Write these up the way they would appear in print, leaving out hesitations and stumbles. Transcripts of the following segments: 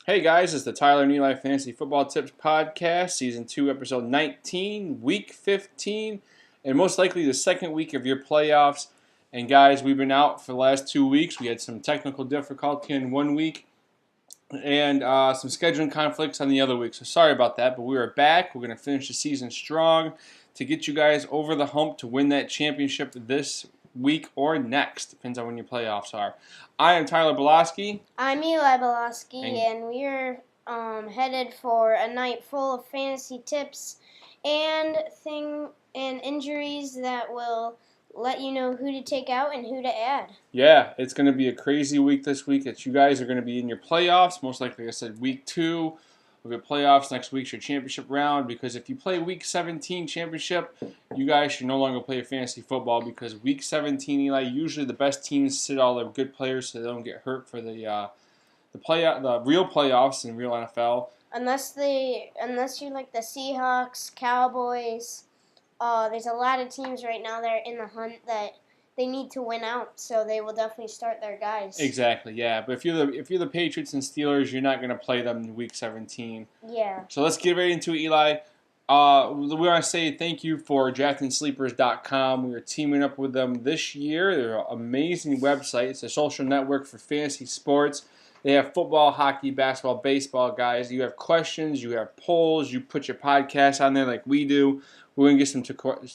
Hey guys, it's the Tyler and Eli Fantasy Football Tips Podcast, Season 2, Episode 19, Week 15, and most likely the second week of your playoffs. And guys, we've been out for the last 2 weeks. We had some technical difficulty in 1 week and some scheduling conflicts on the other week. So sorry about that, but we are back. We're going to finish the season strong to get you guys over the hump to win that championship this week or next. Depends on when your playoffs are. I am Tyler Belosky. I'm Eli Belosky, and we're headed for a night full of fantasy tips and injuries that will let you know who to take out and who to add. Yeah, it's going to be a crazy week this week. You guys are going to be in your playoffs. Most likely, like I said, week 2. We'll get playoffs. Next week's your championship round, because if you play week 17 championship, you guys should no longer play fantasy football, because week 17, Eli, usually the best teams sit all their good players so they don't get hurt for the real playoffs in real NFL. Unless you like the Seahawks, Cowboys, there's a lot of teams right now that are in the hunt that they need to win out, so they will definitely start their guys. Exactly, yeah. But if you're the Patriots and Steelers, you're not going to play them in week 17. Yeah. So let's get right into it, Eli. We want to say thank you for DraftingSleepers.com. We are teaming up with them this year. They're an amazing website. It's a social network for fantasy sports. They have football, hockey, basketball, baseball, guys. You have questions, you have polls, you put your podcast on there like we do. We're going to get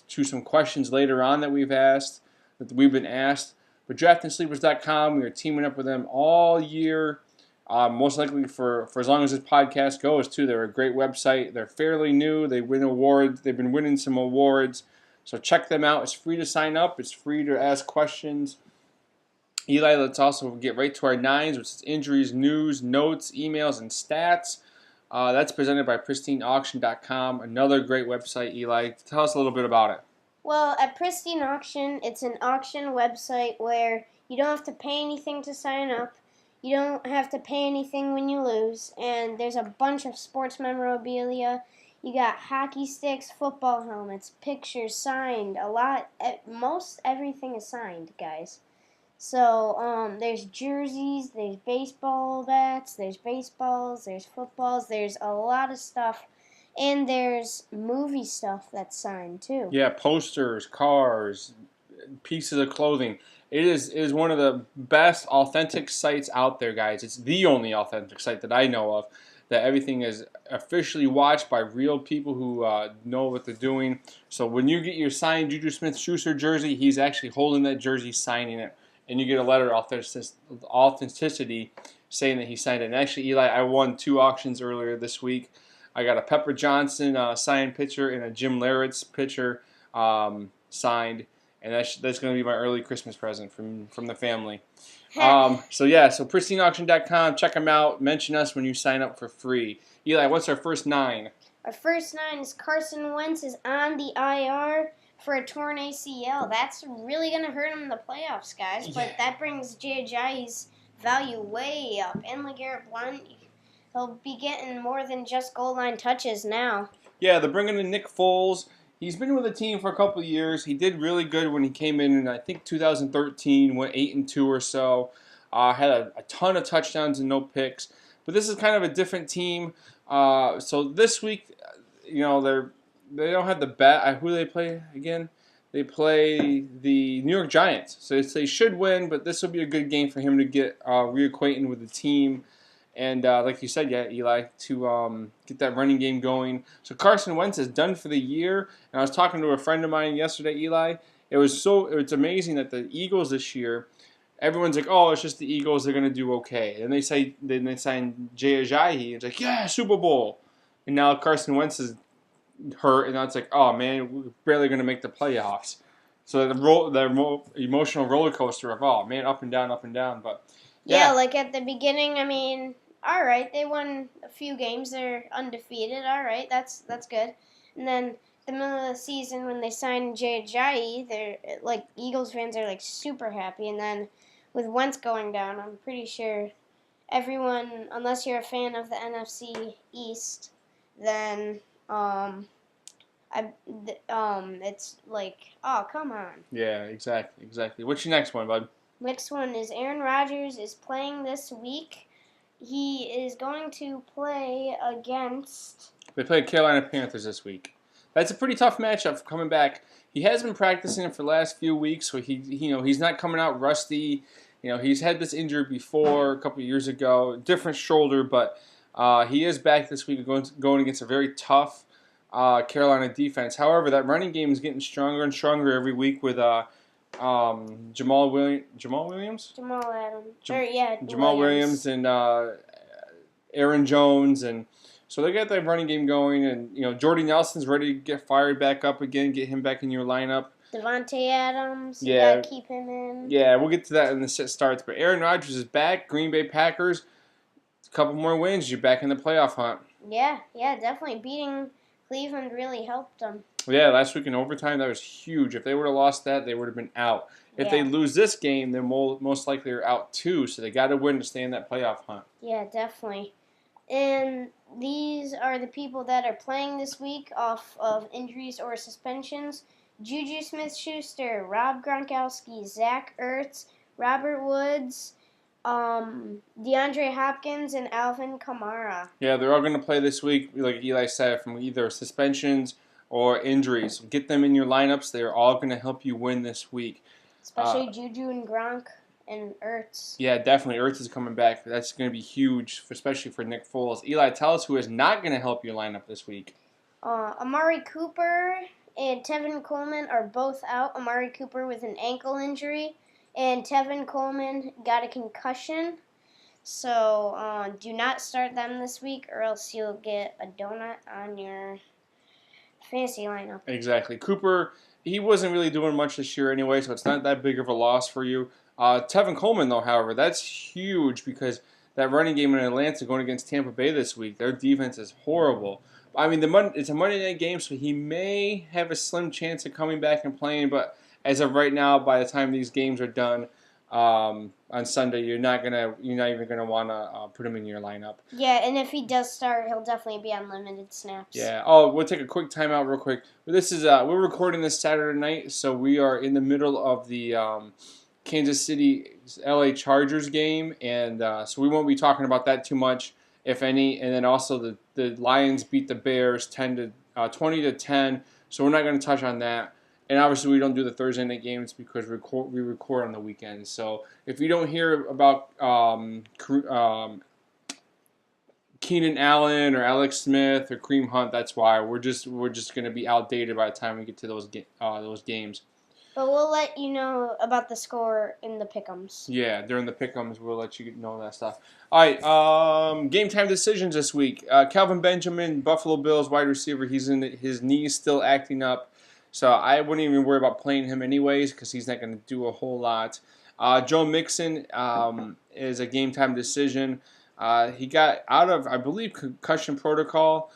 to some questions later on that we've been asked. But DraftingSleepers.com, we are teaming up with them all year. Most likely for as long as this podcast goes, too. They're a great website. They're fairly new. They win awards. They've been winning some awards. So check them out. It's free to sign up. It's free to ask questions. Eli, let's also get right to our nines, which is injuries, news, notes, emails, and stats. That's presented by PristineAuction.com. Another great website, Eli. Tell us a little bit about it. Well, at Pristine Auction, it's an auction website where you don't have to pay anything to sign up. You don't have to pay anything when you lose. And there's a bunch of sports memorabilia. You got hockey sticks, football helmets, pictures signed. Most everything is signed, guys. So there's jerseys, there's baseball bats, there's baseballs, there's footballs. There's a lot of stuff. And there's movie stuff that's signed, too. Yeah, posters, cars, pieces of clothing. It is one of the best authentic sites out there, guys. It's the only authentic site that I know of that everything is officially watched by real people who know what they're doing. So when you get your signed Juju Smith-Schuster jersey, he's actually holding that jersey, signing it, and you get a letter of authenticity saying that he signed it. And actually, Eli, I won 2 auctions earlier this week. I got a Pepper Johnson signed picture and a Jim Leyritz picture signed, and that's going to be my early Christmas present from the family. So PristineAuction.com, check them out. Mention us when you sign up for free. Eli, what's our first 9? Our first 9 is Carson Wentz is on the IR for a torn ACL. That's really going to hurt him in the playoffs, guys, but that brings Ajayi's value way up. And LeGarrette Blount, he'll be getting more than just goal line touches now. Yeah, they're bringing in Nick Foles. He's been with the team for a couple of years. He did really good when he came in I think 2013, went 8-2 or so. Had a ton of touchdowns and no picks. But this is kind of a different team. So this week, they don't have the bet. Who do they play again? They play the New York Giants. So they should win, but this will be a good game for him to get reacquainted with the team. And like you said, yeah, Eli, to get that running game going. So Carson Wentz is done for the year. And I was talking to a friend of mine yesterday, Eli. It's amazing that the Eagles this year, everyone's like, oh, it's just the Eagles, they're going to do okay. And they sign Jay Ajayi. It's like, yeah, Super Bowl. And now Carson Wentz is hurt, and now it's like, oh man, we're barely going to make the playoffs. So the emotional roller coaster of, oh man, up and down. But yeah, like at the beginning, I mean, all right, they won a few games, they're undefeated. All right, that's good. And then the middle of the season when they signed Jay Ajayi, they're like Eagles fans are like super happy. And then with Wentz going down, I'm pretty sure everyone, unless you're a fan of the NFC East, then it's like, oh, come on. Yeah, exactly. What's your next one, bud? Next one is Aaron Rodgers is playing this week he is going to play against. They play Carolina Panthers this week. That's a pretty tough matchup for coming back. He has been practicing for the last few weeks, so he's not coming out rusty. He's had this injury before a couple of years ago, different shoulder, but he is back this week going against a very tough Carolina defense. However, that running game is getting stronger and stronger every week with Jamal Williams. Jamal Adams. Jamal Williams and Aaron Jones, and so they got that running game going. And Jordy Nelson's ready to get fired back up again, get him back in your lineup. Devontae Adams, you gotta keep him in. Yeah, we'll get to that in the set starts. But Aaron Rodgers is back. Green Bay Packers, a couple more wins, you're back in the playoff hunt. Yeah, definitely beating Cleveland really helped them. Yeah, last week in overtime, that was huge. If they would have lost that, they would have been out. If they lose this game, they're most likely are out too. So they got to win to stay in that playoff hunt. Yeah, definitely. And these are the people that are playing this week off of injuries or suspensions. Juju Smith-Schuster, Rob Gronkowski, Zach Ertz, Robert Woods, DeAndre Hopkins, and Alvin Kamara. Yeah, they're all going to play this week, like Eli said, from either suspensions or injuries. Get them in your lineups. They're all going to help you win this week. Especially Juju and Gronk and Ertz. Yeah, definitely. Ertz is coming back. That's going to be huge, especially for Nick Foles. Eli, tell us who is not going to help your lineup this week. Amari Cooper and Tevin Coleman are both out. Amari Cooper with an ankle injury, and Tevin Coleman got a concussion. So do not start them this week, or else you'll get a donut on your fantasy lineup. Exactly. Cooper, he wasn't really doing much this year anyway, so it's not that big of a loss for you. Tevin Coleman, though, however, that's huge because that running game in Atlanta going against Tampa Bay this week, their defense is horrible. I mean, it's a Monday night game, so he may have a slim chance of coming back and playing. But as of right now, by the time these games are done on Sunday, you're not even gonna want to put him in your lineup. Yeah, and if he does start, he'll definitely be on limited snaps. Yeah. Oh, we'll take a quick timeout real quick. This is we're recording this Saturday night, so we are in the middle of the Kansas City LA Chargers game, and so we won't be talking about that too much, if any. And then also the Lions beat the Bears 20-10, so we're not going to touch on that. And obviously we don't do the Thursday night games because we record on the weekends. So if you don't hear about Keenan Allen or Alex Smith or Kareem Hunt, that's why we're just going to be outdated by the time we get to those games. But we'll let you know about the score in the pick'ems. Yeah, during the pick'ems, we'll let you know that stuff. All right, game time decisions this week. Kelvin Benjamin, Buffalo Bills wide receiver. His knee's still acting up, so I wouldn't even worry about playing him anyways because he's not going to do a whole lot. Joe Mixon is a game time decision. He got out of, I believe, concussion protocol,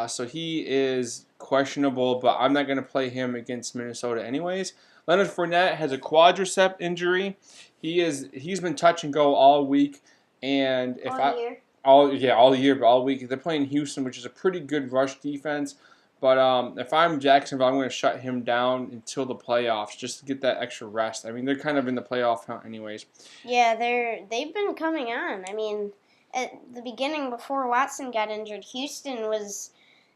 so he is questionable. But I'm not going to play him against Minnesota anyways. Leonard Fournette has a quadricep injury. He's been touch and go all week, and all year, but all week. They're playing Houston, which is a pretty good rush defense. But if I'm Jacksonville, I'm going to shut him down until the playoffs just to get that extra rest. I mean, they're kind of in the playoff hunt anyways. Yeah, they've been coming on. I mean, at the beginning before Watson got injured, Houston was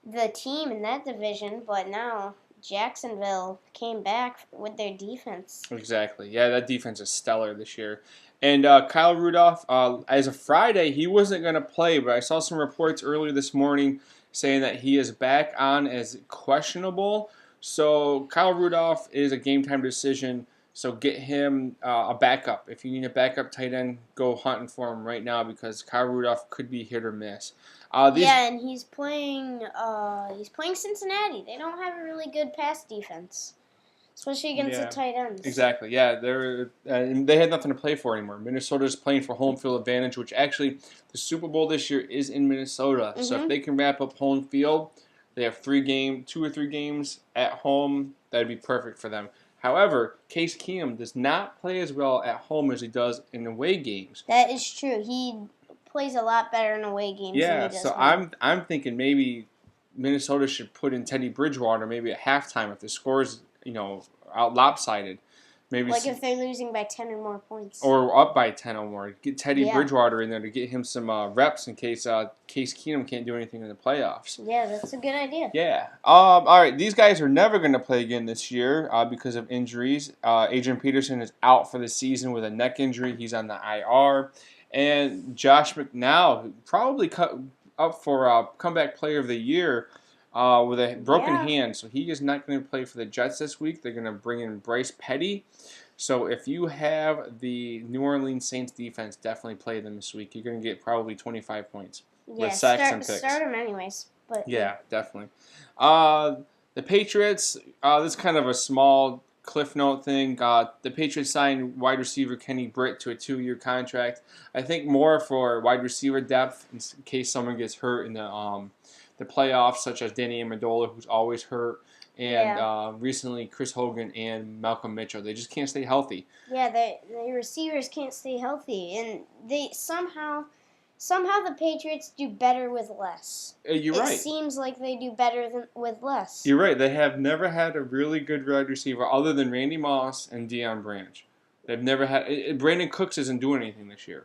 the team in that division, but now Jacksonville came back with their defense. Exactly. Yeah, that defense is stellar this year. And Kyle Rudolph, as of Friday, he wasn't going to play, but I saw some reports earlier this morning saying that he is back on as questionable. So Kyle Rudolph is a game-time decision, so get him a backup. If you need a backup tight end, go hunting for him right now because Kyle Rudolph could be hit or miss. And he's playing Cincinnati. They don't have a really good pass defense, especially against the tight ends. Exactly. Yeah, they had nothing to play for anymore. Minnesota's playing for home field advantage, which actually the Super Bowl this year is in Minnesota. Mm-hmm. So if they can wrap up home field, they have 2 or 3 games at home. That'd be perfect for them. However, Case Keenum does not play as well at home as he does in away games. That is true. He plays a lot better in away games than he does so home. I'm thinking maybe Minnesota should put in Teddy Bridgewater maybe at halftime if the score's out lopsided. Maybe Like if they're losing by 10 or more points. or up by 10 or more. Get Teddy Yeah. Bridgewater in there to get him some reps in case Case Keenum can't do anything in the playoffs. Yeah, that's a good idea. Yeah. All right. These guys are never going to play again this year because of injuries. Adrian Peterson is out for the season with a neck injury. He's on the IR. And Josh McNown, probably up for comeback player of the year with a broken hand. So he is not going to play for the Jets this week. They're going to bring in Bryce Petty. So if you have the New Orleans Saints defense, definitely play them this week. You're going to get probably 25 points with sacks and picks. Start them anyways. But yeah, definitely. The Patriots, this is kind of a small cliff note thing. The Patriots signed wide receiver Kenny Britt to a 2-year contract. I think more for wide receiver depth in case someone gets hurt in the playoffs, such as Danny Amendola, who's always hurt. And recently, Chris Hogan and Malcolm Mitchell. They just can't stay healthy. Yeah, the receivers can't stay healthy. And they somehow the Patriots do better with less. You're right. It seems like they do better with less. You're right. They have never had a really good wide receiver other than Randy Moss and Deion Branch. They've never had... Brandon Cooks isn't doing anything this year.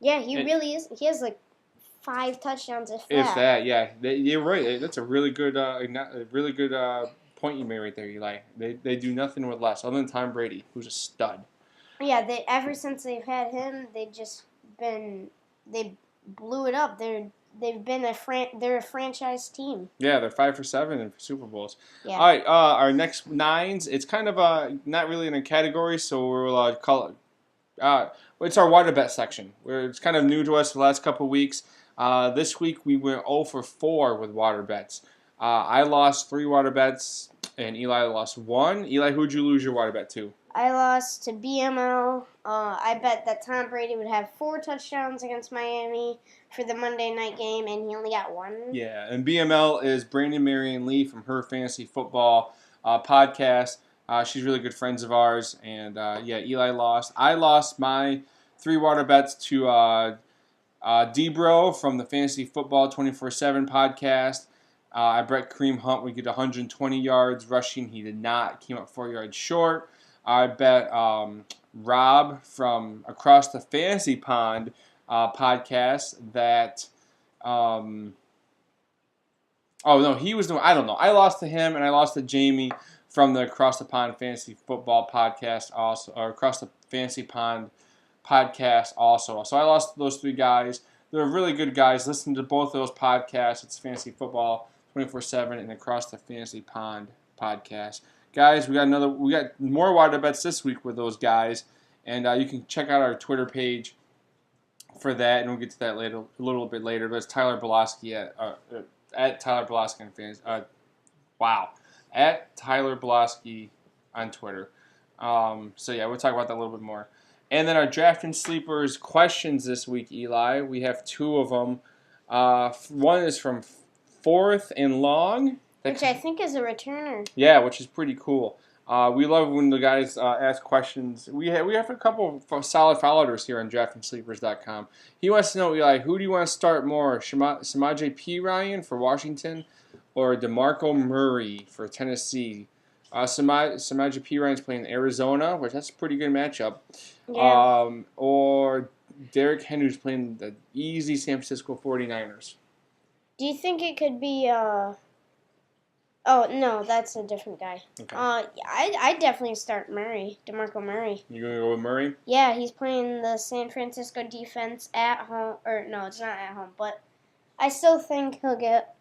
Yeah, he really is. He has like 5 touchdowns if that. If that, yeah. You're right. That's a really good point you made right there, Eli. They do nothing with less, other than Tom Brady, who's a stud. Yeah, ever since they've had him, they blew it up. They're a franchise team. Yeah, they're 5 for 7 in Super Bowls. Yeah. All right, our next nines. It's kind of not really in a category, so we'll call it. It's our water bet section, where it's kind of new to us the last couple of weeks. This week we went 0 for 4 with water bets. I lost 3 water bets, and Eli lost 1. Eli, who'd you lose your water bet to? I lost to BML. I bet that Tom Brady would have 4 touchdowns against Miami for the Monday night game, and he only got 1. Yeah, and BML is Brandon Marion Lee from her Fantasy Football podcast. She's really good friends of ours, and Eli lost. I lost my 3 water bets to Debro from the Fantasy Football 24/7 podcast. I bet Kareem Hunt would get 120 yards rushing. He did not. Came up 4 yards short. I bet Rob from Across the Fantasy Pond podcast that... he was doing... I don't know. I lost to him, and I lost to Jamie from the Across the Pond Fantasy Football podcast also, or Across the Fantasy Pond podcast also. So I lost to those 3 guys. They're really good guys. Listen to both of those podcasts. It's Fantasy Football 24/7 and Across the Fantasy Pond podcast. Guys, we got more water bets this week with those guys, and you can check out our Twitter page for that, and we'll get to that a little bit later. But it's Tyler Blosky at Tyler Blosky on fans. At Tyler Blosky on Twitter. We'll talk about that a little bit more. And then our draft and sleepers questions this week, Eli. We have 2 of them. One is from Fourth and Long. Which I think is a returner. Yeah, which is pretty cool. We love when the guys ask questions. We have a couple of solid followers here on draftandsleepers.com. He wants to know, Eli, who do you want to start more, Samaje Perine for Washington or DeMarco Murray for Tennessee? Samaje Perine's playing Arizona, which that's a pretty good matchup. Yeah. Or Derrick Henry's playing the easy San Francisco 49ers. Do you think it could be... Oh, no, that's a different guy. Okay. I'd definitely start DeMarco Murray. You going to go with Murray? Yeah, he's playing the San Francisco defense at home. Or, no, it's not at home. But I still think he'll get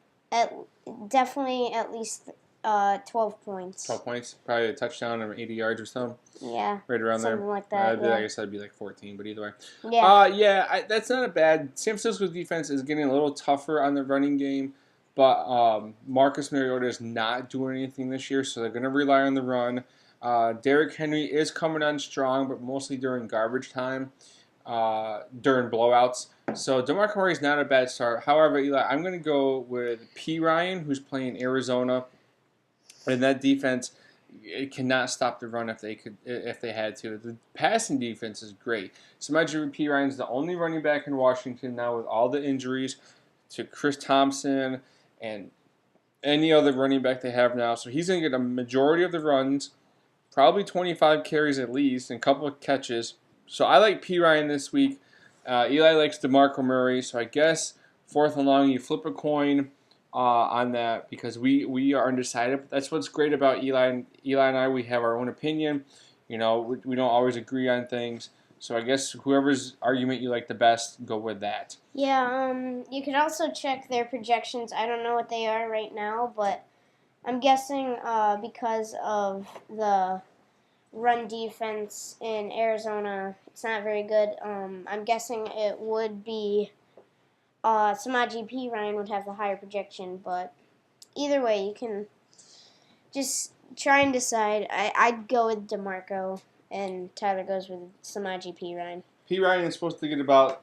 definitely at least 12 points. 12 points? Probably a touchdown or 80 yards or something? Yeah. Right around there. Something like that, yeah. I guess that'd be like 14, but either way. Yeah. That's not a bad... San Francisco's defense is getting a little tougher on the running game. But Marcus Mariota is not doing anything this year, so they're going to rely on the run. Derrick Henry is coming on strong, but mostly during garbage time, during blowouts. So DeMarco Murray is not a bad start. However, Eli, I'm going to go with Perine, who's playing Arizona. And that defense, it cannot stop the run if they had to. The passing defense is great. Samaje Perine is the only running back in Washington now with all the injuries to Chris Thompson and any other running back they have now. So he's going to get a majority of the runs, probably 25 carries at least, and a couple of catches. So I like P. Ryan this week. Eli likes DeMarco Murray, so I guess fourth and long, you flip a coin on that because we are undecided. That's what's great about Eli. Eli and I, we have our own opinion. We don't always agree on things. So I guess whoever's argument you like the best, go with that. Yeah, you could also check their projections. I don't know what they are right now, but I'm guessing because of the run defense in Arizona, it's not very good. I'm guessing it would be Samaje Perine would have the higher projection, but either way, you can just try and decide. I'd go with DeMarco, and Tyler goes with Samaje Perine. P. Ryan is supposed to get about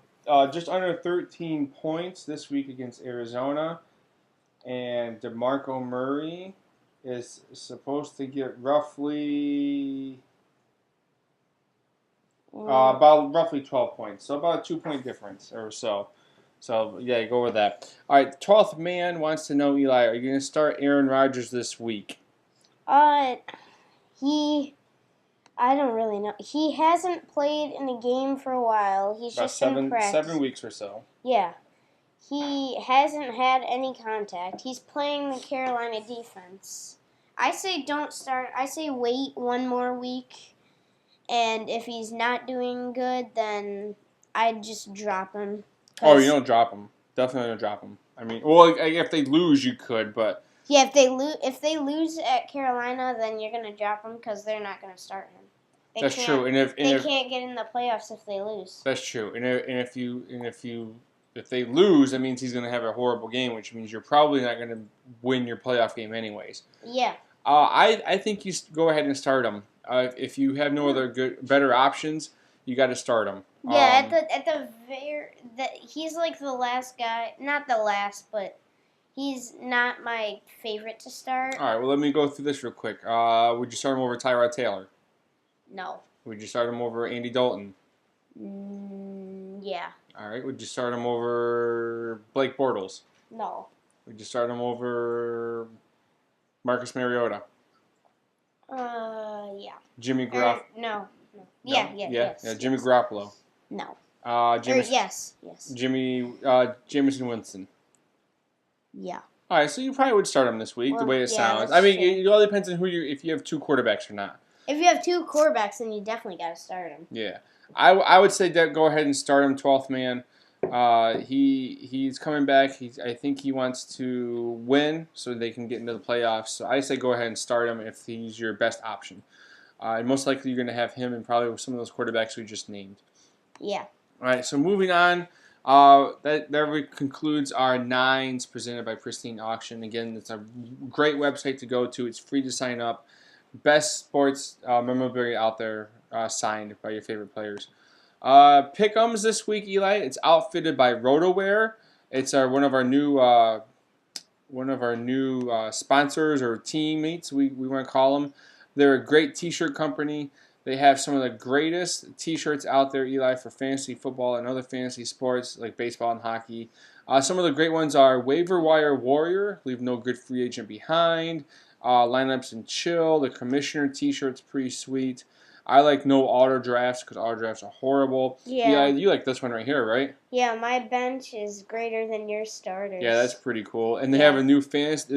just under 13 points this week against Arizona, and DeMarco Murray is supposed to get roughly about roughly 12 points, so about a 2-point difference or so. So yeah, go with that. All right, 12th man wants to know, Eli, are you going to start Aaron Rodgers this week? I don't really know. He hasn't played in a game for a while. He's About just in practice. 7 weeks or so. Yeah. He hasn't had any contact. He's playing the Carolina defense. I say don't start. I say wait one more week. And if he's not doing good, then I'd just drop him. Oh, you don't drop him. Definitely don't drop him. I mean, well, if they lose, you could, but yeah, if they lose at Carolina, then you're gonna drop him because they're not gonna start him. That's true. And they can't get in the playoffs if they lose. That's true. And if they lose, that means he's gonna have a horrible game, which means you're probably not gonna win your playoff game anyways. Yeah. I think you go ahead and start him. If you have no other better options, you got to start him. Yeah, he's like the last guy. Not the last, but he's not my favorite to start. All right, well, let me go through this real quick. Would you start him over Tyrod Taylor? No. Would you start him over Andy Dalton? Yeah. All right, would you start him over Blake Bortles? No. Would you start him over Marcus Mariota? Yeah. Jimmy Garoppolo? No. Yeah, Jimmy Garoppolo. No. Yes. Jameson Winston. Yeah. All right, so you probably would start him this week, the way it sounds. I mean, it all depends on if you have two quarterbacks or not. If you have two quarterbacks, then you definitely got to start him. Yeah. I would say that go ahead and start him, 12th man. He's coming back. I think he wants to win so they can get into the playoffs. So I say go ahead and start him if he's your best option. And most likely you're going to have him and probably some of those quarterbacks we just named. Yeah. All right, so moving on. That concludes our 9s presented by Pristine Auction. Again, it's a great website to go to. It's free to sign up. Best sports memorabilia out there signed by your favorite players. Pick'ems this week, Eli. It's outfitted by RotoWare. It's one of our new sponsors or teammates. We want to call them. They're a great T-shirt company. They have some of the greatest T-shirts out there, Eli, for fantasy football and other fantasy sports like baseball and hockey. Some of the great ones are Waiver Wire Warrior, Leave No Good Free Agent Behind, Lineups and Chill. The Commissioner T-shirt's pretty sweet. I like No Auto Drafts because auto drafts are horrible. Yeah. You like this one right here, right? Yeah, my bench is greater than your starters. Yeah, that's pretty cool. And they have a new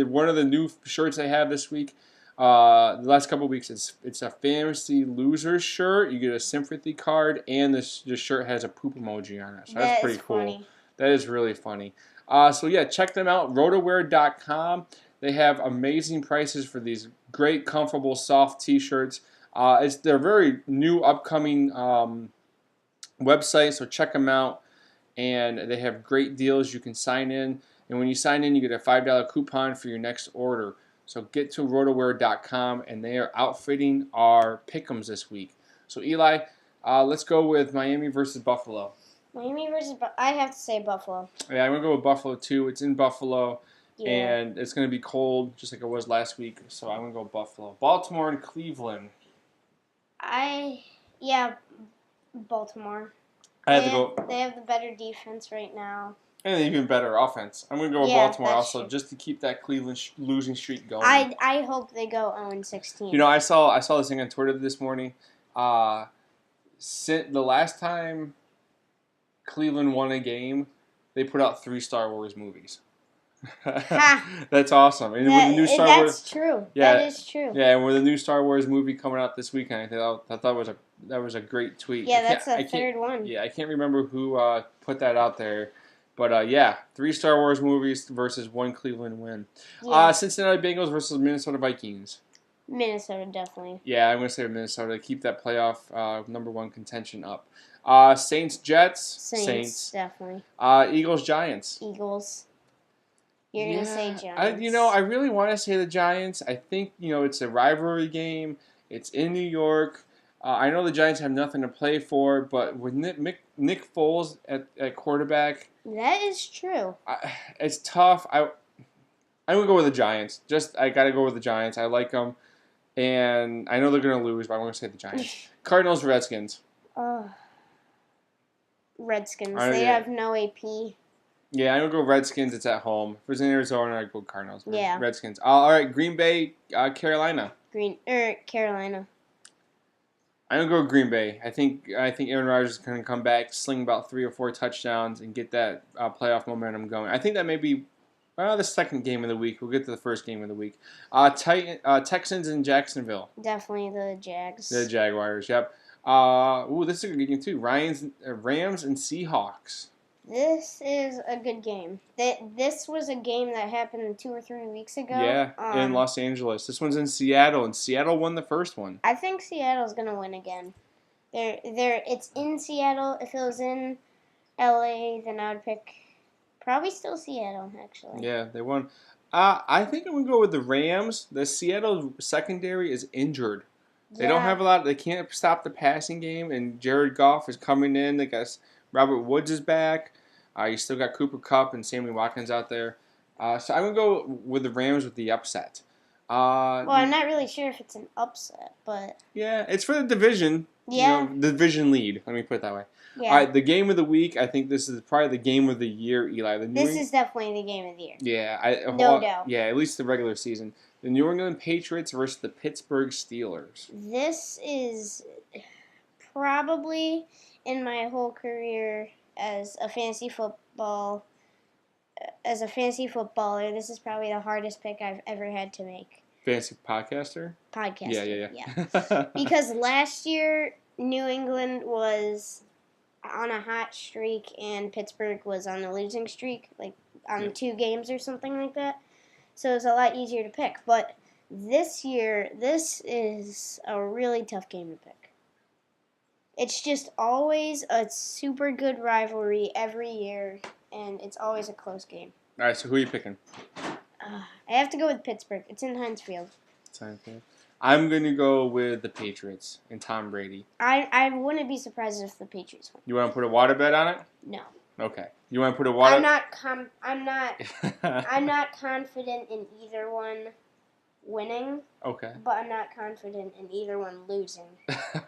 one of the new shirts they have this week. The last couple of weeks, it's a Fantasy Losers shirt. You get a sympathy card, and this shirt has a poop emoji on it. So that's pretty cool. Funny. That is really funny. So yeah, check them out. Rotoware.com. They have amazing prices for these great, comfortable, soft T-shirts. They're very new, upcoming website, so check them out. And they have great deals. You can sign in, and when you sign in, you get a $5 coupon for your next order. So get to rotoware.com, and they are outfitting our pick'ems this week. So Eli, let's go with Miami versus Buffalo. I have to say Buffalo. Yeah, I'm gonna go with Buffalo too. It's in Buffalo, Yeah. and it's gonna be cold, just like it was last week. So I'm gonna go Buffalo. Baltimore and Cleveland. Baltimore. I have to go. They have the better defense right now. And an even better offense. I'm going to go with Yeah, Baltimore that's also true. just to keep that Cleveland losing streak going. I hope they go 0-16. You know, I saw this thing on Twitter this morning. The last time Cleveland won a game, they put out 3 Star Wars movies. That's awesome. And with the new Star Wars, that's true. yeah, That is true. yeah, and with the new Star Wars movie coming out this weekend, I thought that was a great tweet. Yeah, that's the third one. Yeah, I can't remember who put that out there, but yeah, 3 Star Wars movies versus 1 Cleveland win. Yeah. Cincinnati Bengals versus Minnesota Vikings. Minnesota, definitely. Yeah, I'm gonna say Minnesota to keep that playoff #1 contention up. Saints Jets. Saints. Definitely. Eagles Giants. Eagles. You're going to say Giants. I really want to say the Giants. I think, it's a rivalry game. It's in New York. I know the Giants have nothing to play for, but with Nick Foles at quarterback, that is true. it's tough. I'm going to go with the Giants. I got to go with the Giants. I like them. And I know they're going to lose, but I'm going to say the Giants. Cardinals Redskins. Redskins. They have no AP. Yeah, I'm going to go Redskins. It's at home. If it was in Arizona, I'd go Cardinals. Yeah. Redskins. All right, Green Bay, Carolina. Carolina. I'm going to go Green Bay. I think Aaron Rodgers is going to come back, sling about 3 or 4 touchdowns, and get that playoff momentum going. I think that may be the second game of the week. We'll get to the first game of the week. Texans and Jacksonville. Definitely the Jags. The Jaguars, yep. This is a good game, too. Rams and Seahawks. This is a good game. This was a game that happened 2 or 3 weeks ago. Yeah, in Los Angeles. This one's in Seattle, and Seattle won the first one. I think Seattle's gonna win again. It's in Seattle. If it was in LA, then I would pick probably still Seattle, actually. Yeah, they won. I think I'm gonna go with the Rams. The Seattle secondary is injured. They don't have a lot. They can't stop the passing game, and Jared Goff is coming in. They got Robert Woods is back. You still got Cooper Kupp and Sammy Watkins out there. So I'm going to go with the Rams with the upset. Well, I'm not really sure if it's an upset, but... Yeah, it's for the division. Yeah. The division lead. Let me put it that way. Yeah. All right, the game of the week, I think this is probably the game of the year, Eli. This is definitely the game of the year. Yeah. No doubt. Yeah, at least the regular season. The New England Patriots versus the Pittsburgh Steelers. This is probably, in my whole career as a fantasy footballer, this is probably the hardest pick I've ever had to make. Fantasy podcaster? Podcaster. Yeah. Because last year, New England was on a hot streak and Pittsburgh was on a losing streak, like on 2 games or something like that. So it's a lot easier to pick. But this year, this is a really tough game to pick. It's just always a super good rivalry every year, and it's always a close game. All right, so who are you picking? I have to go with Pittsburgh. It's in Heinz Field. I'm going to go with the Patriots and Tom Brady. I wouldn't be surprised if the Patriots win. You want to put a water bet on it? No. Okay. You want to put a water? I'm not confident in either one winning. Okay. But I'm not confident in either one losing.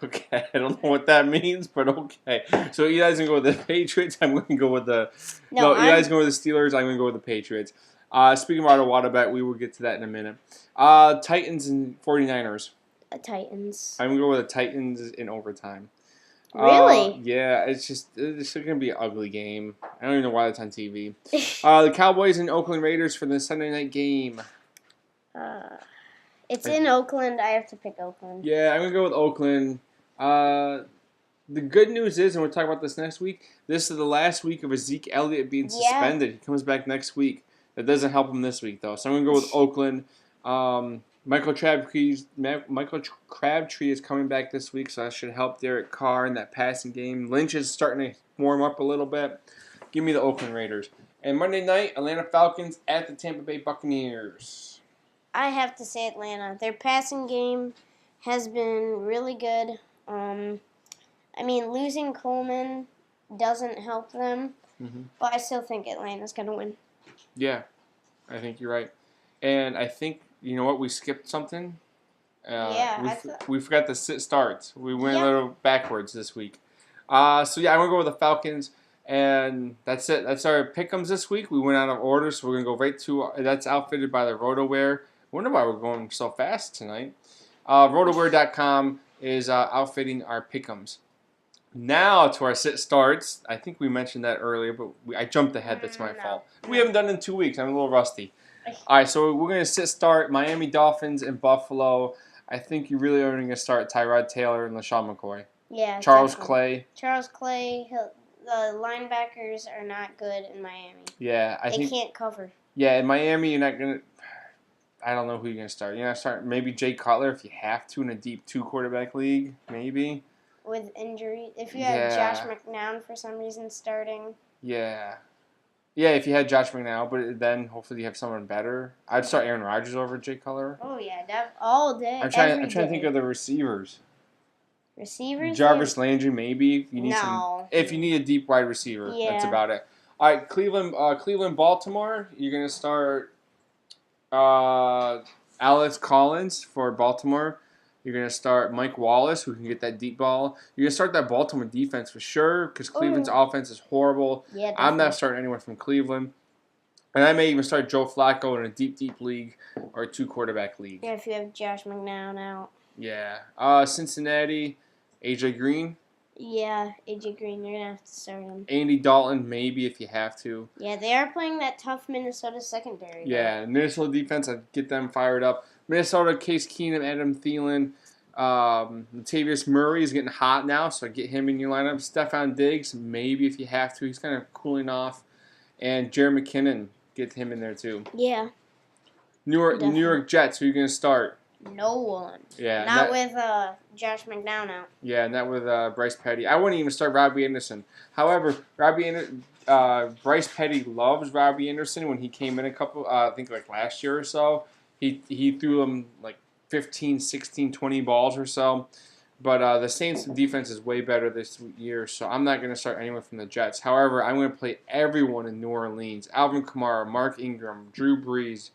Okay. I don't know what that means, but okay. So you guys can go with the Patriots. I'm going to go with the... No, you guys go with the Steelers. I'm going to go with the Patriots. Speaking about a water bet, we will get to that in a minute. Titans and 49ers. Titans. I'm going to go with the Titans in overtime. Really? Yeah, it's going to be an ugly game. I don't even know why it's on TV. The Cowboys and Oakland Raiders for the Sunday night game. It's in Oakland. I have to pick Oakland. Yeah, I'm going to go with Oakland. The good news is, and we'll talk about this next week, this is the last week of Zeke Elliott being suspended. He comes back next week. That doesn't help him this week, though. So I'm going to go with Oakland. Michael Crabtree is coming back this week, so that should help Derek Carr in that passing game. Lynch is starting to warm up a little bit. Give me the Oakland Raiders. And Monday night, Atlanta Falcons at the Tampa Bay Buccaneers. I have to say Atlanta. Their passing game has been really good. Losing Coleman doesn't help them, but I still think Atlanta's going to win. Yeah, I think you're right. And I think, you know what, we skipped something. We forgot the sit starts. We went a little backwards this week. I'm going to go with the Falcons. And that's it. That's our pick'ems this week. We went out of order, so we're gonna go right to that's outfitted by the RotoWare. Wonder why we're going so fast tonight. RotoWare.com is outfitting our pick'ems. Now to our sit starts. I think we mentioned that earlier, but I jumped ahead. That's my fault. We haven't done it in 2 weeks. I'm a little rusty. All right, so we're gonna sit start Miami Dolphins and Buffalo. I think you really are going to start Tyrod Taylor and LaShawn McCoy. Yeah, Charles definitely. Clay. Charles Clay. The linebackers are not good in Miami. Yeah, they can't cover. Yeah, in Miami, you're not gonna. I don't know who you're gonna start. You're gonna start maybe Jay Cutler if you have to in a deep 2-quarterback league, maybe. With injury, if you have Josh McCown for some reason starting. Yeah. Yeah, if you had Josh McCown, but then hopefully you have someone better. I'd start Aaron Rodgers over Jay Cutler. Oh yeah, all day. I'm trying to think of the receivers. Receivers? Jarvis Landry, maybe. If you need if you need a deep wide receiver, that's about it. All right, Cleveland, Baltimore. You're gonna start Alex Collins for Baltimore. You're gonna start Mike Wallace, who can get that deep ball. You're gonna start that Baltimore defense for sure, because Cleveland's offense is horrible. Yeah, definitely. I'm not starting anyone from Cleveland. And I may even start Joe Flacco in a deep league or a 2-quarterback league. Yeah, if you have Josh McCown out. Yeah. Cincinnati, AJ Green. Yeah, AJ Green, you're going to have to start him. Andy Dalton, maybe if you have to. Yeah, they are playing that tough Minnesota secondary. Yeah, Minnesota defense, I'd get them fired up. Minnesota, Case Keenum, Adam Thielen. Latavius Murray is getting hot now, so get him in your lineup. Stephon Diggs, maybe if you have to. He's kind of cooling off. And Jerry McKinnon, get him in there too. Yeah. New York Jets, who are you going to start? No one. Yeah. Not with Josh McCown out. Yeah, not with Bryce Petty. I wouldn't even start Robbie Anderson. However, Bryce Petty loves Robbie Anderson. When he came in I think like last year or so, he threw him like 15, 16, 20 balls or so. But the Saints' defense is way better this year, so I'm not going to start anyone from the Jets. However, I'm going to play everyone in New Orleans. Alvin Kamara, Mark Ingram, Drew Brees,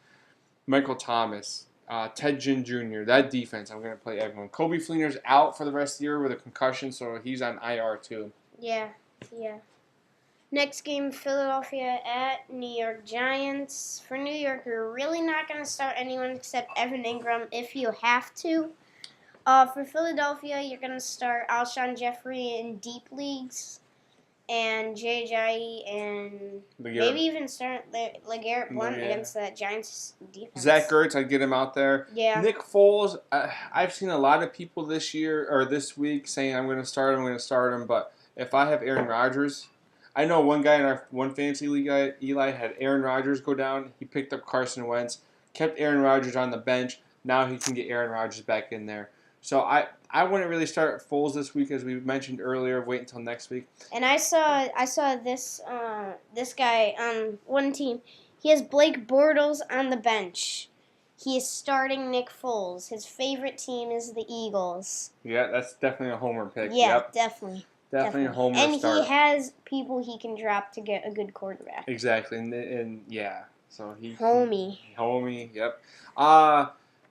Michael Thomas. Ted Ginn Jr., that defense, I'm going to play everyone. Coby Fleener's out for the rest of the year with a concussion, so he's on IR too. Yeah. Next game, Philadelphia at New York Giants. For New York, you're really not going to start anyone except Evan Ingram if you have to. For Philadelphia, you're going to start Alshon Jeffrey in deep leagues. And Jay and maybe even start LeGarrette Blount against that Giants defense. Zach Ertz, I'd get him out there. Yeah. Nick Foles, I've seen a lot of people this week saying I'm going to start him. But if I have Aaron Rodgers, I know one guy in our one fantasy league, Eli, had Aaron Rodgers go down. He picked up Carson Wentz, kept Aaron Rodgers on the bench. Now he can get Aaron Rodgers back in there. So I wouldn't really start Foles this week, as we mentioned earlier. Wait until next week. And I saw this guy on one team. He has Blake Bortles on the bench. He is starting Nick Foles. His favorite team is the Eagles. Yeah, that's definitely a homer pick. Yeah, yep. Definitely a homer and start. And he has people he can drop to get a good quarterback. Exactly, and yeah, so Homie. Yep.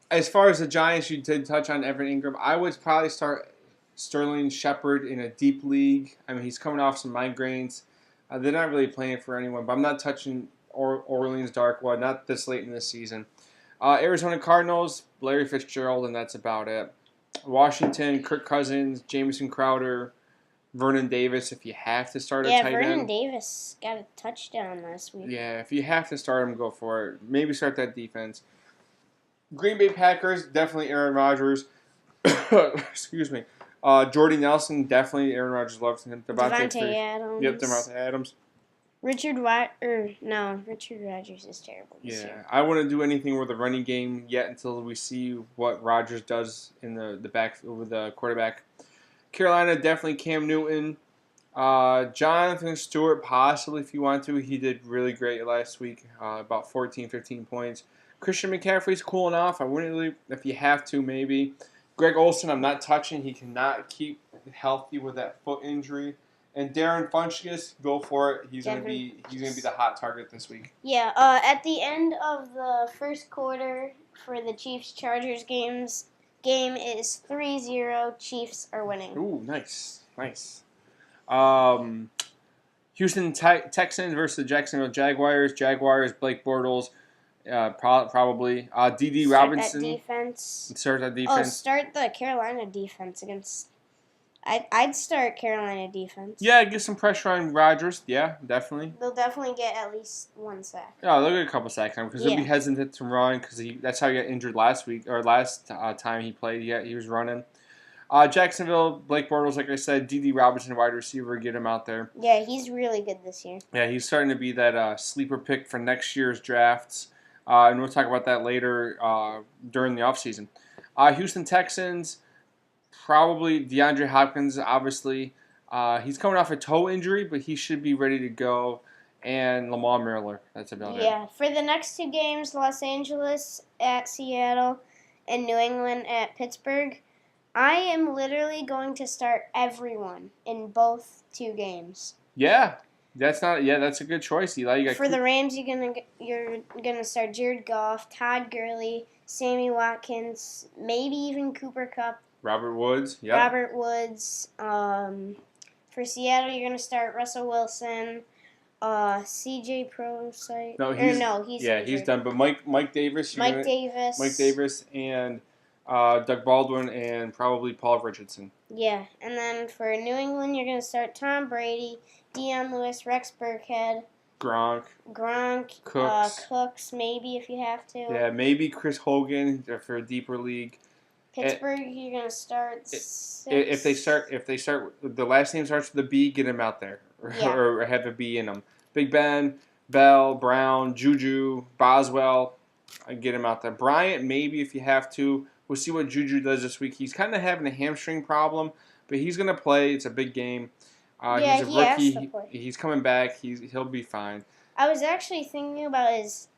As far as the Giants, you did touch on Evan Ingram. I would probably start Sterling Shepard in a deep league. I mean, he's coming off some migraines. They're not really playing for anyone, but I'm not touching Orleans Darkwood, not this late in the season. Arizona Cardinals, Larry Fitzgerald, and that's about it. Washington, Kirk Cousins, Jamison Crowder, Vernon Davis, if you have to start a tight end. Yeah, Vernon Davis got a touchdown last week. Yeah, if you have to start him, go for it. Maybe start that defense. Green Bay Packers, definitely Aaron Rodgers. Excuse me. Jordy Nelson, definitely Aaron Rodgers loves him. Devontae Adams. Yep, Devontae Adams. Richard Rodgers is terrible this year. I wouldn't do anything with the running game yet until we see what Rodgers does in the back with the quarterback. Carolina, definitely Cam Newton. Jonathan Stewart, possibly if you want to. He did really great last week, about 14, 15 points. Christian McCaffrey's cooling off. I wouldn't really, if you have to, maybe. Greg Olsen, I'm not touching. He cannot keep healthy with that foot injury. And Darren Funchess, go for it. He's gonna be the hot target this week. Yeah. At the end of the first quarter for the Chiefs-Chargers game is 3-0. Chiefs are winning. Ooh, nice. Houston Texans versus the Jacksonville Jaguars. Jaguars, Blake Bortles, probably. D.D. Start that Robinson defense. starts that Oh, defense. start the Carolina defense against. I'd start Carolina defense. Yeah, get some pressure on Rodgers. Yeah, definitely. They'll definitely get at least 1 sack. Yeah, they'll get a couple sacks because he'll be Yeah. hesitant to run because that's how he got injured last week or last time he played. He was running. Jacksonville, Blake Bortles, like I said, D.D. Robinson, wide receiver, get him out there. Yeah, he's really good this year. Yeah, he's starting to be that sleeper pick for next year's drafts. And we'll talk about that later during the offseason. Houston Texans, probably DeAndre Hopkins, obviously. He's coming off a toe injury, but he should be ready to go. And Lamar Miller, that's about it. Yeah, for the next 2 games, Los Angeles at Seattle and New England at Pittsburgh, I am literally going to start everyone in both 2 games. Yeah, that's a good choice, Eli. You got For the Rams, you're gonna start Jared Goff, Todd Gurley, Sammy Watkins, maybe even Cooper Kupp, Robert Woods. Yeah. Robert Woods. For Seattle, you're gonna start Russell Wilson, C.J. Prosite. He's he's done. But Mike Davis. Mike Davis, and Doug Baldwin, and probably Paul Richardson. Yeah, and then for New England, you're gonna start Tom Brady, Deion Lewis, Rex Burkhead, Gronk, Cooks, maybe if you have to. Yeah, maybe Chris Hogan for a deeper league. Pittsburgh, you're gonna start. If they start, the last name starts with a B, get him out there, or have a B in them. Big Ben, Bell, Brown, Juju, Boswell, get him out there. Bryant, maybe if you have to. We'll see what Juju does this week. He's kind of having a hamstring problem, but he's gonna play. It's a big game. He's a rookie. Has to play. He's coming back. He'll be fine. I was actually thinking about his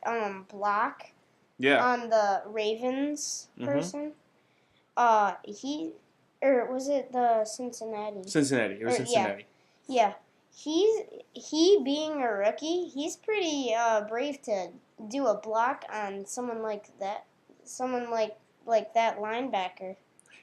block. Yeah. On the Ravens person. Was it the Cincinnati? Cincinnati. It was Cincinnati. Yeah. He being a rookie, he's pretty brave to do a block on someone like that. Someone like that linebacker.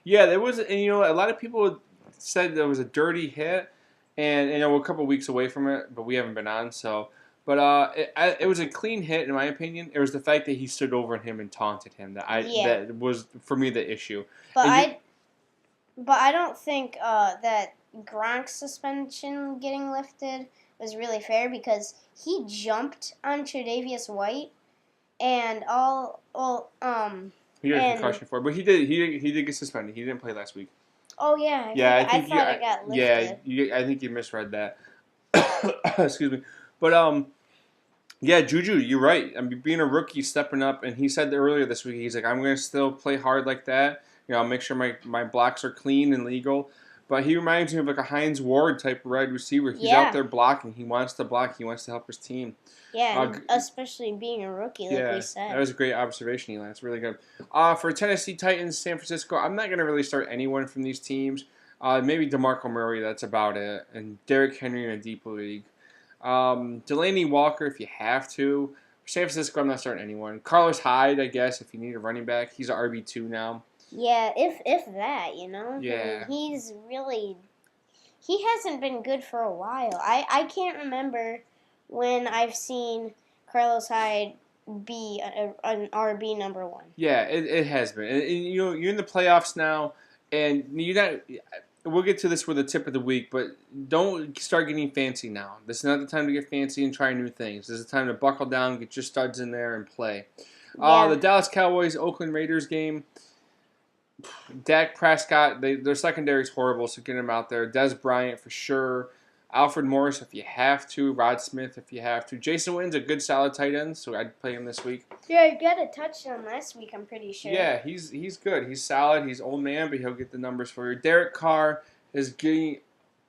Yeah, there was, and a lot of people said there was a dirty hit, and we're a couple weeks away from it, but we haven't been on, so. But it was a clean hit, in my opinion. It was the fact that he stood over him and taunted him that was, for me, the issue. But I don't think that Gronk's suspension getting lifted was really fair because he jumped on Tre'Davious White and he got a concussion for it, but he did get suspended. He didn't play last week. Oh yeah, I thought it got lifted. Yeah, I think you misread that. Excuse me, but yeah, Juju, you're right. I mean, being a rookie, stepping up, and he said earlier this week, he's like, I'm going to still play hard like that. I'll make sure my blocks are clean and legal. But he reminds me of like a Hines Ward type of wide receiver. He's out there blocking. He wants to block. He wants to help his team. Yeah, especially being a rookie, like we said. That was a great observation, Eli. That's really good. For Tennessee Titans, San Francisco, I'm not going to really start anyone from these teams. Maybe DeMarco Murray, that's about it. And Derrick Henry in a deep league. Delaney Walker, if you have to. For San Francisco, I'm not starting anyone. Carlos Hyde, I guess, if you need a running back. He's an RB2 now. Yeah, if that, Yeah. I mean, he hasn't been good for a while. I can't remember when I've seen Carlos Hyde be an RB number 1. Yeah, it has been. And you're in the playoffs now, and you're not. We'll get to this with the tip of the week, but don't start getting fancy now. This is not the time to get fancy and try new things. This is the time to buckle down, get your studs in there, and play. The Dallas Cowboys Oakland Raiders game. Dak Prescott, their secondary is horrible, so get him out there. Dez Bryant for sure. Alfred Morris if you have to. Rod Smith if you have to. Jason Witten's a good solid tight end, so I'd play him this week. Yeah, he got a touchdown last week, I'm pretty sure. Yeah, he's good. He's solid. He's old man, but he'll get the numbers for you. Derek Carr is getting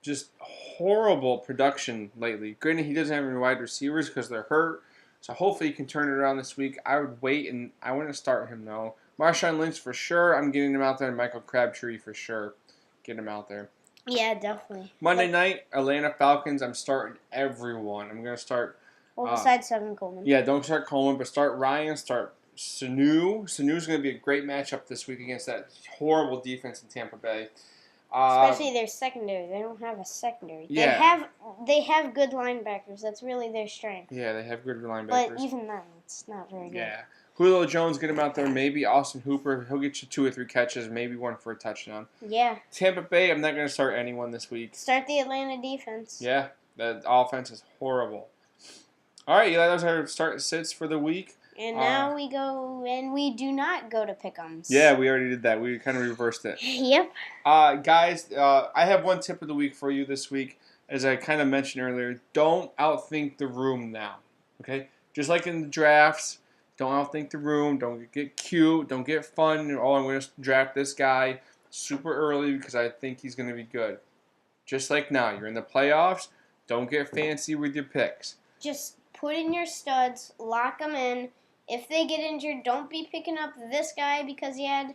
just horrible production lately. Granted, he doesn't have any wide receivers because they're hurt, so hopefully he can turn it around this week. I would wait, and I wouldn't start him, though. Marshawn Lynch for sure. I'm getting him out there. And Michael Crabtree for sure. Get him out there. Yeah, definitely. Monday night, Atlanta Falcons. I'm starting everyone. I'm going to start. Well, besides Tevin Coleman. Yeah, don't start Coleman, but start Ryan. Start Sanu. Sanu's going to be a great matchup this week against that horrible defense in Tampa Bay. Especially their secondary. They don't have a secondary. Yeah. They have good linebackers. That's really their strength. Yeah, they have good linebackers. But even then, it's not very good. Yeah. Julio Jones, get him out there. Maybe Austin Hooper. He'll get you 2 or 3 catches, maybe one for a touchdown. Yeah. Tampa Bay, I'm not going to start anyone this week. Start the Atlanta defense. Yeah, the offense is horrible. All right, Eli, those are our start sits for the week. And now we go, and we do not go to pick'ems. Yeah, we already did that. We kind of reversed it. Yep. Guys, I have one tip of the week for you this week. As I kind of mentioned earlier, don't outthink the room now. Okay? Just like in the drafts, don't outthink the room. Don't get cute. Don't get fun. Oh, I'm going to draft this guy super early because I think he's going to be good. Just like now, you're in the playoffs. Don't get fancy with your picks. Just put in your studs, lock them in. If they get injured, don't be picking up this guy because he had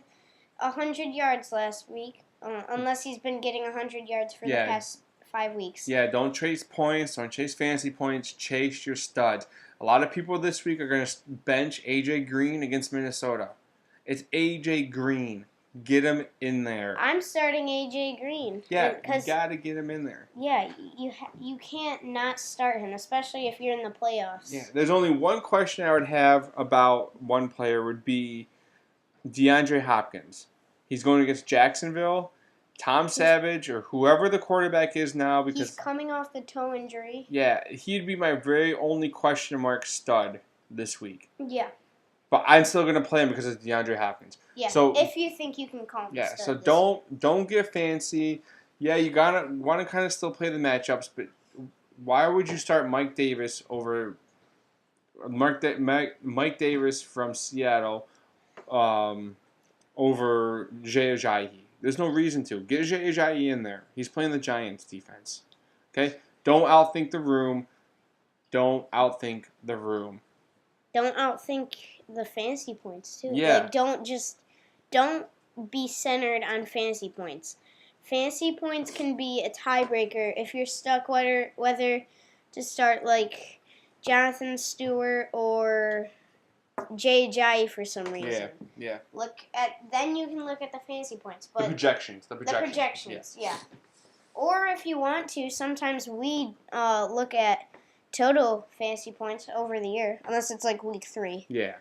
100 yards last week, unless he's been getting 100 yards for the past 5 weeks. Yeah, don't chase points. Don't chase fantasy points. Chase your studs. A lot of people this week are going to bench A.J. Green against Minnesota. It's A.J. Green. Get him in there. I'm starting A.J. Green. Yeah, you got to get him in there. Yeah, you can't not start him, especially if you're in the playoffs. Yeah, there's only one question I would have about one player would be DeAndre Hopkins. He's going against Jacksonville, Tom Savage, or whoever the quarterback is now. Because he's coming off the toe injury. Yeah, he'd be my very only question mark stud this week. Yeah. But I'm still going to play him because it's DeAndre Hopkins. Yeah, so, if you think you can call him. Yeah, so don't get fancy. Yeah, you want to kind of still play the matchups, but why would you start Mike Davis over Mike Davis from Seattle over Jay Ajayi? There's no reason to. Get Jay Ajayi in there. He's playing the Giants defense. Okay? Don't outthink the room. Don't outthink the room. Don't outthink the fantasy points too. Yeah. Like, don't be centered on fantasy points. Fantasy points can be a tiebreaker if you're stuck whether to start like Jonathan Stewart or Jay Ajayi for some reason. Yeah. Then you can look at the fantasy points, but the projections. Yeah. Or if you want to, sometimes we look at total fantasy points over the year, unless it's like week 3. Yeah.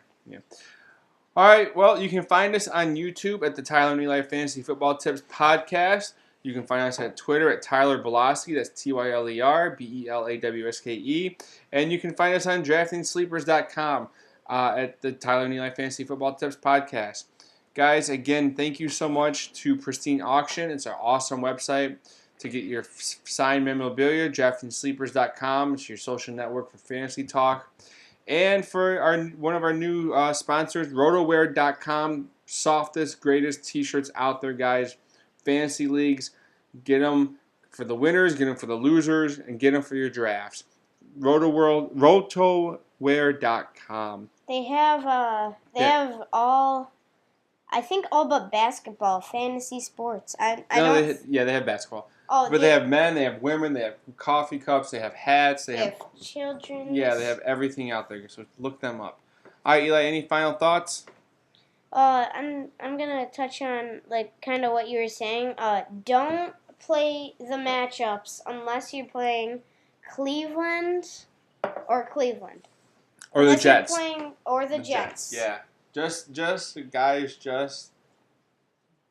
All right, well, you can find us on YouTube at the Tyler and Eli Fantasy Football Tips Podcast. You can find us at Twitter at Tyler Belawski, that's TYLER, BELAWSKE. And you can find us on DraftingSleepers.com at the Tyler and Eli Fantasy Football Tips Podcast. Guys, again, thank you so much to Pristine Auction. It's our awesome website to get your signed memorabilia, DraftingSleepers.com. It's your social network for fantasy talk. And for one of our new sponsors, RotoWear.com, softest, greatest T-shirts out there, guys. Fantasy leagues, get them for the winners, get them for the losers, and get them for your drafts. RotoWear.com. They have all, I think all but basketball, fantasy sports. They have basketball. Oh, but they have men, they have women, they have coffee cups, they have hats, they have children. Yeah, they have everything out there. So look them up. All right, Eli, any final thoughts? I'm gonna touch on like kind of what you were saying. Don't play the matchups unless you're playing Cleveland. Or the Jets. Or the Jets. Yeah. Just guys, just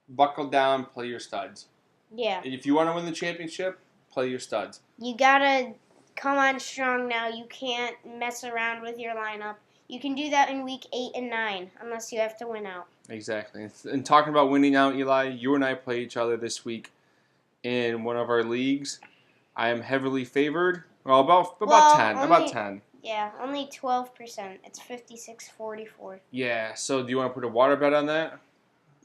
buckle down, play your studs. Yeah. If you want to win the championship, play your studs. You gotta come on strong now. You can't mess around with your lineup. You can do that in week 8 and 9, unless you have to win out. Exactly. And talking about winning out, Eli, you and I play each other this week in one of our leagues. I am heavily favored. Well, about 10. Yeah, only 12%. It's 56-44. Yeah. So do you want to put a water bet on that?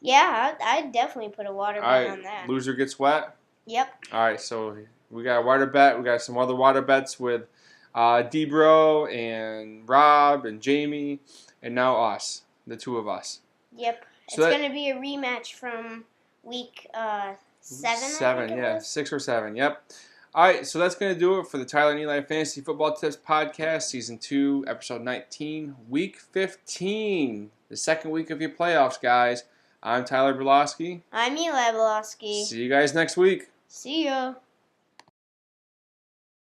Yeah, I'd definitely put a water bet on that. Loser gets wet? Yep. All right, so we got a water bet. We got some other water bets with Debro and Rob and Jamie, and now us, the two of us. Yep. So it's going to be a rematch from week 7, 6 or 7, yep. All right, so that's going to do it for the Tyler and Eli Fantasy Football Tips Podcast, Season 2, Episode 19, Week 15, the second week of your playoffs, guys. I'm Tyler Berlosky. I'm Eli Belosky. See you guys next week. See ya.